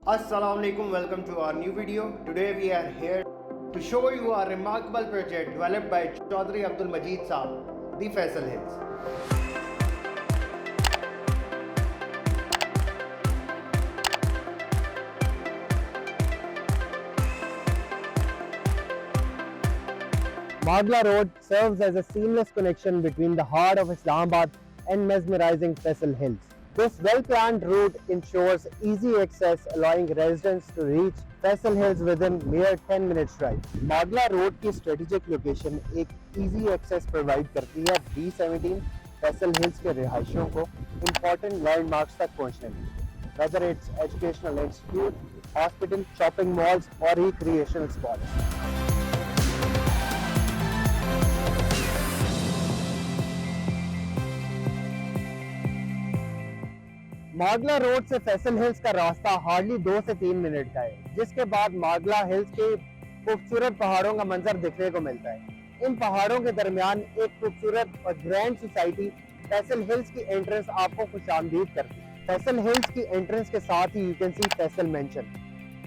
Assalamualaikum, welcome to our new video. Today we are here to show you a remarkable project developed by Chaudhry Abdul Majid Saab, the Faisal Hills. Magla Road serves as a seamless connection between the heart of Islamabad and mesmerizing Faisal Hills. This well-planned route ensures easy access, allowing residents to reach Faisal Hills within mere 10 minutes drive. Magla Road की strategic location एक easy access provide करती है B17 Faisal Hills के रिहायशियों को important landmarks तक पहुंचने में, whether it's educational institute, hospital, shopping malls or recreational spots. Margalla Road से फैसल हिल्स का रास्ता हार्डली 2 से 3 मिनट का है, जिसके बाद मागला हिल्स के खूबसूरत पहाड़ों का मंजर देखने को मिलता है। इन पहाड़ों के दरमियान एक खूबसूरत और ग्रैंड सोसाइटी फैसल हिल्स की एंट्रेंस आपको खुशामदीद करती है। फैसल हिल्स की एंट्रेंस के साथ ही you can see Faisal Mansion.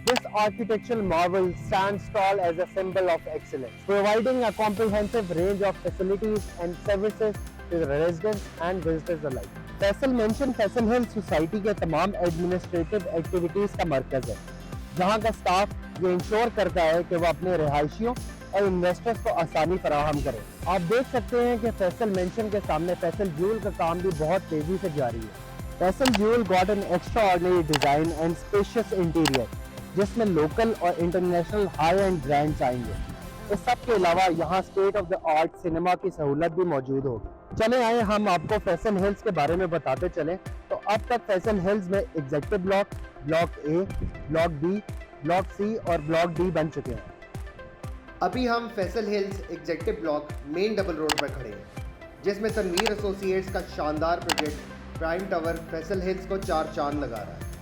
This architectural marvel stands tall as a symbol of excellence, providing a comprehensive range of facilities and services to the residents and visitors alike. Faisal mention Faisal hill society के तमाम administrative activities का मरकज है, जहां का staff ये ensure करता है कि वो अपने रिहायशियों और इन्वेस्टर्स को आसानी फराहम करे। आप देख सकते हैं कि फैसल मेंशन के सामने फैसल ज्यूल का काम भी बहुत तेजी से जारी है। Faisal jewel got an extraordinary design and spacious interior, जिसमें लोकल और इंटरनेशनल हाई एंड ब्रांड्स आएंगे। इस सब के अलावा यहाँ state of the art cinema की सहूलत भी मौजूद होगी। चले आए हम आपको फैसल हिल्स के बारे में बताते चलें। तो अब तक फैसल हिल्स में executive block, block A, block B, block C और ब्लॉक डी बन चुके हैं। अभी हम Faisal Hills executive block main double road पर खड़े हैं, जिसमें तनवीर एसोसिएट्स का शानदार project prime tower Faisal Hills को 4 चांद लगा रहा है।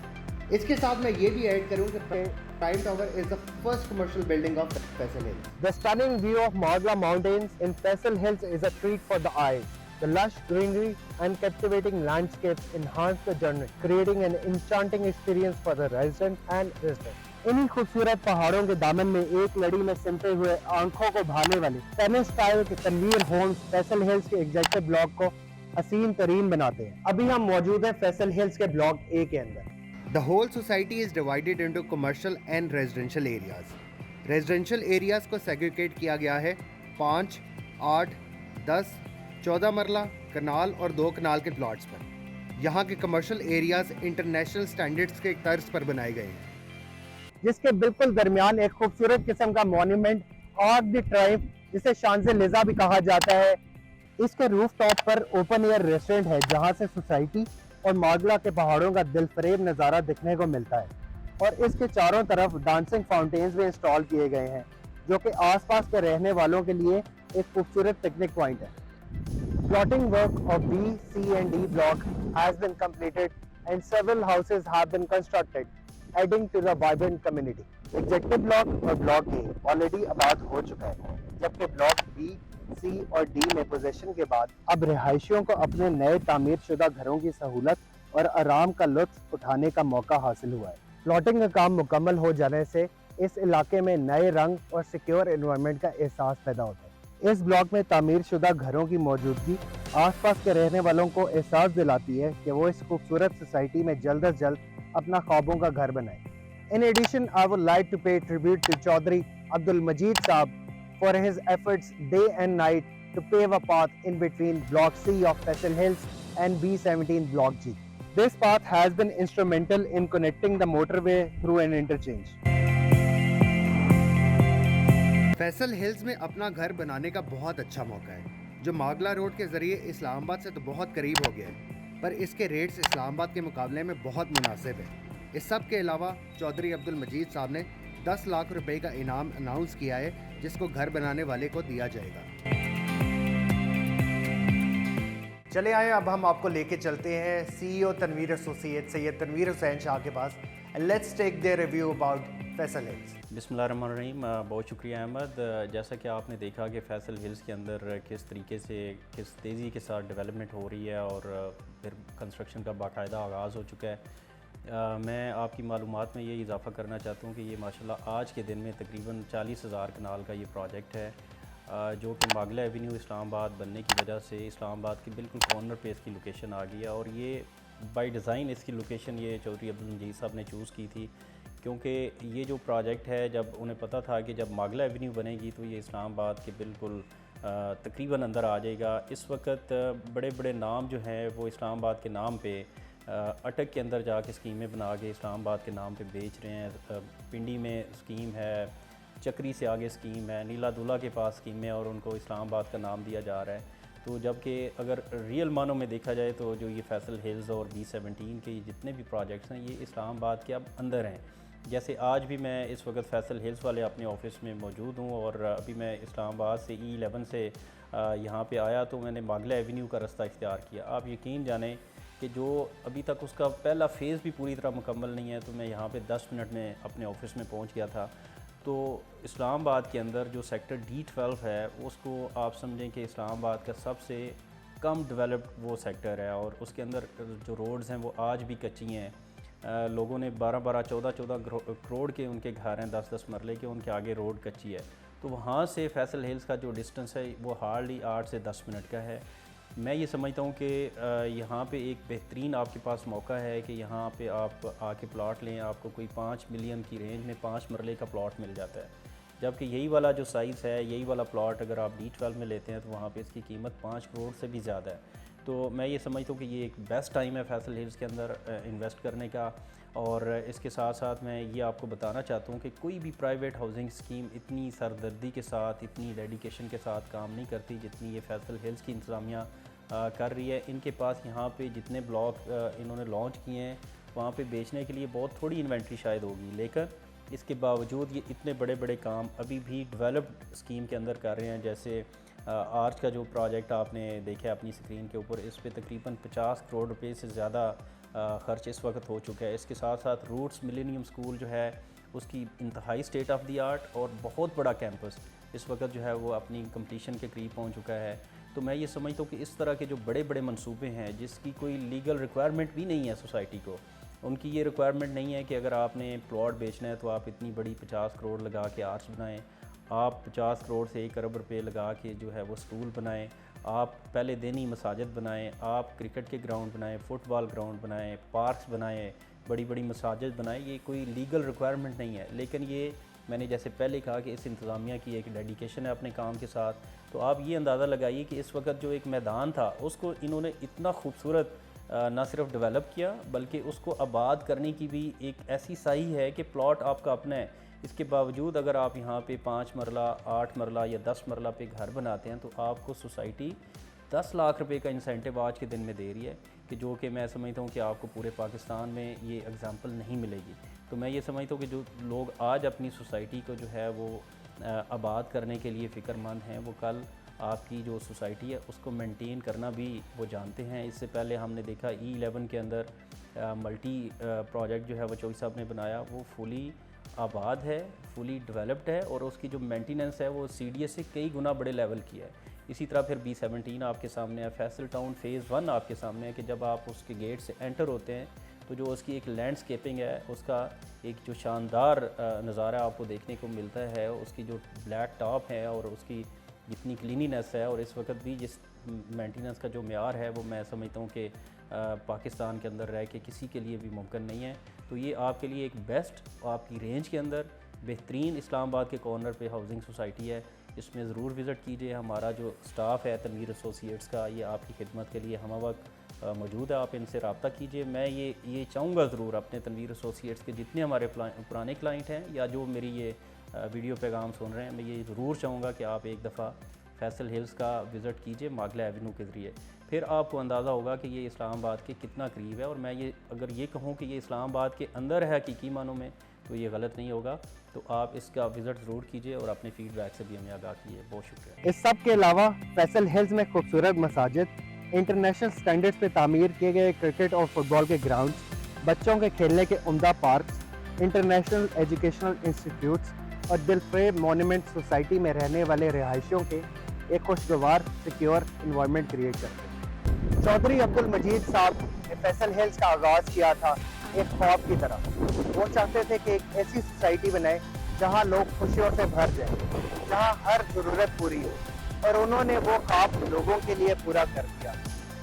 इसके साथ मैं ये भी ऐड करूं कि prime tower is the first commercial building of Faisal Hills. The stunning view of Magla Mountains in Faisal Hills is a treat for the eyes. The lush greenery and captivating landscapes enhance the journey, creating an enchanting experience for the residents and visitors. इन्हीं खूबसूरत पहाड़ों के दामन में एक लड़ी में सिमटे हुए आंखों को भाने वाले टेनिस स्टाइल के तनवीर होम्स फैसल हिल्स के एग्जीक्यूटिव ब्लॉक को हसीन तरीन बनाते हैं। अभी हम मौजूद हैं फैसल हिल्स के ब्लॉक ए के अंदर। The whole society is divided into commercial and residential areas. Residential areas को segregate किया गया है 5, 8, 10, 14 मरला, कनाल और 2 कनाल के प्लॉट्स पर। यहाँ के कमर्शियल एरियाज इंटरनेशनल स्टैंडर्ड्स के तर्ज पर बनाए गए हैं, जिसके बिल्कुल दरमियान एक खूबसूरत किस्म का मॉन्यूमेंट आर्क द ट्राइब, जिसे शांज़-ए-लिज़ा भी कहा जाता है। इसके रूफ टॉप पर ओपन एयर रेस्टोरेंट है, जहाँ से सोसाइटी और मागला के पहाड़ों का दिलफरेब नज़ारा दिखने को मिलता है। और इसके चारों तरफ डांसिंग फाउंटेन्स भी इंस्टॉल किए गए हैं, जो कि आसपास के रहने वालों के लिए एक खूबसूरत पिकनिक पॉइंट है। Plotting work of B, C and D block has been completed and several houses have been constructed, adding to the vibrant community. Executive block और ब्लॉक ए ऑलरेडी आबाद हो चुका है, जबकि ब्लॉक बी, सी और D में position के बाद अब रिहायशियों को अपने नए तामीर शुदा घरों की सहूलत और आराम का लुत्फ उठाने का मौका हासिल हुआ है। प्लॉटिंग का काम मुकम्मल हो जाने से इस इलाके में नए रंग और सिक्योर एनवायरनमेंट का एहसास पैदा होता है। इस ब्लॉक में तामीर शुदा घरों की मौजूदगी आसपास के रहने वालों को एहसास दिलाती है कि वो इस खूबसूरत सोसाइटी में जल्द अज जल्द अपना ख्वाबों का घर बनाए। In addition I would like to pay tribute to Chaudhry Abdul Majeed Sahab for his efforts day and night to pave a path in between Block C of Faisal Hills and B17 Block G. This path has been instrumental in connecting the motorway through an interchange. Faisal Hills में अपना घर बनाने का बहुत अच्छा मौका है, जो मागला रोड के जरिए इस्लामाबाद से तो बहुत करीब हो गया है, पर इसके रेट्स इस्लामाबाद के मुकाबले में बहुत मुनासिब है। इस सब के अलावा चौधरी अब्दुल मजीद साहब ने 10 लाख रुपए का इनाम अनाउंस किया है, जिसको घर बनाने वाले को दिया जाएगा। चले आए, अब हम आपको लेके चलते हैं सीईओ तनवीर एसोसिएट सैयद तनवीर हुसैन शाह के पास। Let's take their review about Faisal Hills. बिस्मिल्लाहिर्रहमानिर्रहीम। बहुत शुक्रिया अहमद। जैसा कि आपने देखा कि फैसल हिल्स के अंदर किस तरीके से किस तेज़ी के साथ डेवलपमेंट हो रही है और फिर कंस्ट्रक्शन का बाकायदा आगाज़ हो चुका है। मैं आपकी मालूमात में ये इजाफ़ा करना चाहता हूँ कि ये माशाल्लाह आज के दिन में तकरीबन 40,000 कनाल का ये प्रोजेक्ट है, जो कि मागला एवेन्यू इस्लामाबाद बनने की वजह से इस्लामाबाद के बिल्कुल कॉर्नर पे इसकी लोकेशन आ गई है। और ये बाय डिज़ाइन इसकी लोकेशन ये चौधरी अब्दुल मजीद साहब ने चूज़ की थी, क्योंकि ये जो प्रोजेक्ट है, जब उन्हें पता था कि जब मागला एवेन्यू बनेगी तो ये इस्लामाबाद के बिल्कुल तकरीबन अंदर आ जाएगा। इस वक्त बड़े बड़े नाम जो हैं वो इस्लामाबाद के नाम पे अटक के अंदर जाके स्कीमें बना के इस्लामाबाद के नाम पे बेच रहे हैं। पिंडी में स्कीम है, चक्री से आगे स्कीम है, नीला दूल्हा के पास स्कीम है और उनको इस्लामाबाद का नाम दिया जा रहा है। तो जबकि अगर रियल मानों में देखा जाए तो जो ये फैसल हिल्स और B17 के जितने भी प्रोजेक्ट्स हैं ये इस्लामाबाद के अब अंदर हैं। जैसे आज भी मैं इस वक्त फैसल हिल्स वाले अपने ऑफिस में मौजूद हूँ और अभी मैं इस्लामाबाद से E11 से यहाँ पे आया तो मैंने मागला एवेन्यू का रास्ता इख्तियार किया। आप यकीन जानें कि जो अभी तक उसका पहला फ़ेज़ भी पूरी तरह मुकम्मल नहीं है, तो मैं यहाँ पे 10 मिनट में अपने ऑफिस में पहुँच गया था। तो इस्लामाबाद के अंदर जो सेक्टर D12 है उसको आप समझें कि इस्लामाबाद का सबसे कम डेवलप्ड वो सेक्टर है और उसके अंदर जो रोड्स हैं वो आज भी कच्ची हैं। लोगों ने 12-12, 14-14 करोड़ के उनके घर हैं, 10-10 मरले के, उनके आगे रोड कच्ची है। तो वहाँ से फैसल हिल्स का जो डिस्टेंस है वो हार्डली 8 से 10 मिनट का है। मैं ये समझता हूँ कि यहाँ पे एक बेहतरीन आपके पास मौका है कि यहाँ पे आप आके प्लॉट लें। आपको कोई 5 मिलियन की रेंज में 5 मरले का प्लॉट मिल जाता है, जबकि यही वाला जो साइज़ है, यही वाला प्लॉट अगर आप D12 में लेते हैं तो वहाँ पे इसकी कीमत 5 करोड़ से भी ज़्यादा है। तो मैं ये समझता हूँ कि ये एक बेस्ट टाइम है फैसल हिल्स के अंदर इन्वेस्ट करने का। और इसके साथ साथ मैं ये आपको बताना चाहता हूँ कि कोई भी प्राइवेट हाउसिंग स्कीम इतनी सरदर्दी के साथ, इतनी डेडिकेशन के साथ काम नहीं करती जितनी ये फैसल हिल्स की इंतज़ामिया कर रही है। इनके पास यहाँ पे जितने ब्लॉक इन्होंने लॉन्च किए हैं वहाँ पे बेचने के लिए बहुत थोड़ी इन्वेंट्री शायद होगी, लेकिन इसके बावजूद ये इतने बड़े बड़े काम अभी भी डेवलप्ड स्कीम के अंदर कर रहे हैं। जैसे आर्च का जो प्रोजेक्ट आपने देखा है अपनी स्क्रीन के ऊपर, इस पे तकरीबन 50 करोड़ रुपए से ज़्यादा ख़र्च इस वक्त हो चुका है। इसके साथ साथ रूट्स मिलेनियम स्कूल जो है उसकी इंतहाई स्टेट ऑफ द आर्ट और बहुत बड़ा कैंपस इस वक्त जो है वो अपनी कंप्लीशन के करीब पहुंच चुका है। तो मैं ये समझता हूँ कि इस तरह के जो बड़े बड़े मंसूबे हैं जिसकी कोई लीगल रिक्वायरमेंट भी नहीं है सोसाइटी को, उनकी ये रिक्वायरमेंट नहीं है कि अगर आपने प्लॉट बेचना है तो आप इतनी बड़ी 50 करोड़ लगा के आर्च बनाएं, आप 50 करोड़ से 1 अरब रुपए लगा के जो है वो स्कूल बनाएं, आप पहले दीनी मसाजिद बनाएं, आप क्रिकेट के ग्राउंड बनाएं, फुटबॉल ग्राउंड बनाएं, पार्क्स बनाएं, बड़ी बड़ी मसाजिद बनाएं। ये कोई लीगल रिक्वायरमेंट नहीं है, लेकिन ये मैंने जैसे पहले कहा कि इस इंतज़ामिया की एक डेडिकेशन है अपने काम के साथ। तो आप ये अंदाज़ा लगाइए कि इस वक्त जो एक मैदान था उसको इन्होंने इतना खूबसूरत ना सिर्फ डेवलप किया बल्कि उसको आबाद करने की भी एक ऐसी सही है कि प्लॉट आपका अपना है। इसके बावजूद अगर आप यहाँ पे 5 मरला, 8 मरला या 10 मरला पे घर बनाते हैं तो आपको सोसाइटी 10 लाख रुपए का इंसेंटिव आज के दिन में दे रही है, कि जो कि मैं समझता हूँ कि आपको पूरे पाकिस्तान में ये एग्ज़ाम्पल नहीं मिलेगी। तो मैं ये समझता हूँ कि जो लोग आज अपनी सोसाइटी को जो है वो आबाद करने के लिए फ़िक्रमंद हैं, वो कल आपकी जो सोसाइटी है उसको मेंटेन करना भी वो जानते हैं। इससे पहले हमने देखा E11 के अंदर मल्टी प्रोजेक्ट जो है वो चौधरी साहब ने बनाया, वो फुली आबाद है, फुली डेवलप्ड है और उसकी जो मेंटेनेंस है वो CDS से कई गुना बड़े लेवल की है। इसी तरह फिर B17 आपके सामने है, फैसल टाउन फ़ेज़ 1 आपके सामने है कि जब आप उसके गेट से एंटर होते हैं तो जो उसकी एक लैंडस्केपिंग है, उसका एक जो शानदार नज़ारा आपको देखने को मिलता है, उसकी जो ब्लैक टॉप है और उसकी जितनी क्लीनिनेस है और इस वक्त भी जिस मेंटेनेंस का जो मेयार है वो मैं समझता हूँ कि पाकिस्तान के अंदर रह के किसी के लिए भी मुमकिन नहीं है। तो ये आपके लिए एक बेस्ट आपकी रेंज के अंदर बेहतरीन इस्लामाबाद के कॉर्नर पे हाउसिंग सोसाइटी है, इसमें ज़रूर विज़िट कीजिए। हमारा जो स्टाफ़ है तनवीर एसोसिएट्स का, ये आपकी खिदमत के लिए हम वक्त मौजूद है, आप इनसे रब्ता कीजिए। मैं ये चाहूँगा ज़रूर अपने तनवीर एसोसिएट्स के जितने हमारे पुराने क्लाइंट हैं या जो मेरी ये वीडियो पैगाम सुन रहे हैं, मैं ये ज़रूर चाहूँगा कि आप एक दफ़ा फैसल हिल्स का विज़िट कीजिए मागला एवेन्यू के ज़रिए, फिर आपको अंदाज़ा होगा कि ये इस्लामाबाद के कितना करीब है। और मैं ये अगर ये कहूँ कि ये इस्लामाबाद के अंदर है हकीकी मानों में तो ये गलत नहीं होगा। तो आप इसका विज़िट ज़रूर कीजिए और अपने फ़ीडबैक से भी हमें आगाह कीजिए। बहुत शुक्रिया। इस सब के अलावा फैसल हिल्स में खूबसूरत मसाजिद, इंटरनेशनल स्टैंडर्ड्स पे तामीर किए गए क्रिकेट और फुटबॉल के ग्राउंड, बच्चों के खेलने के उम्दा पार्क्स, इंटरनेशनल एजुकेशनल इंस्टीट्यूट्स और दिलफ्रेब मॉन्यूमेंट सोसाइटी में रहने वाले रिहायशियों के एक खुशगवार सिक्योर इन्वायरमेंट क्रिएट करते हैं। चौधरी अब्दुल मजीद साहब ने फैसल हिल्स का आगाज़ किया था एक ख्वाब की तरह। वो चाहते थे कि एक ऐसी सोसाइटी बनाए जहाँ लोग खुशियों से भर जाएं, जहाँ हर ज़रूरत पूरी हो। और उन्होंने वो ख्वाब लोगों के लिए पूरा कर दिया,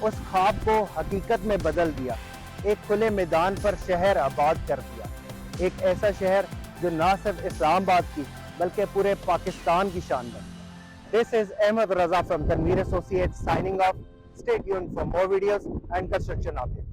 उस ख्वाब को हकीकत में बदल दिया, एक खुले मैदान पर शहर आबाद कर दिया, एक ऐसा शहर जो ना सिर्फ इस्लामाबाद की बल्कि पूरे पाकिस्तान की शान बने। This is Ahmed Raza from Tanveer Associates signing off. Stay tuned for more videos and construction updates.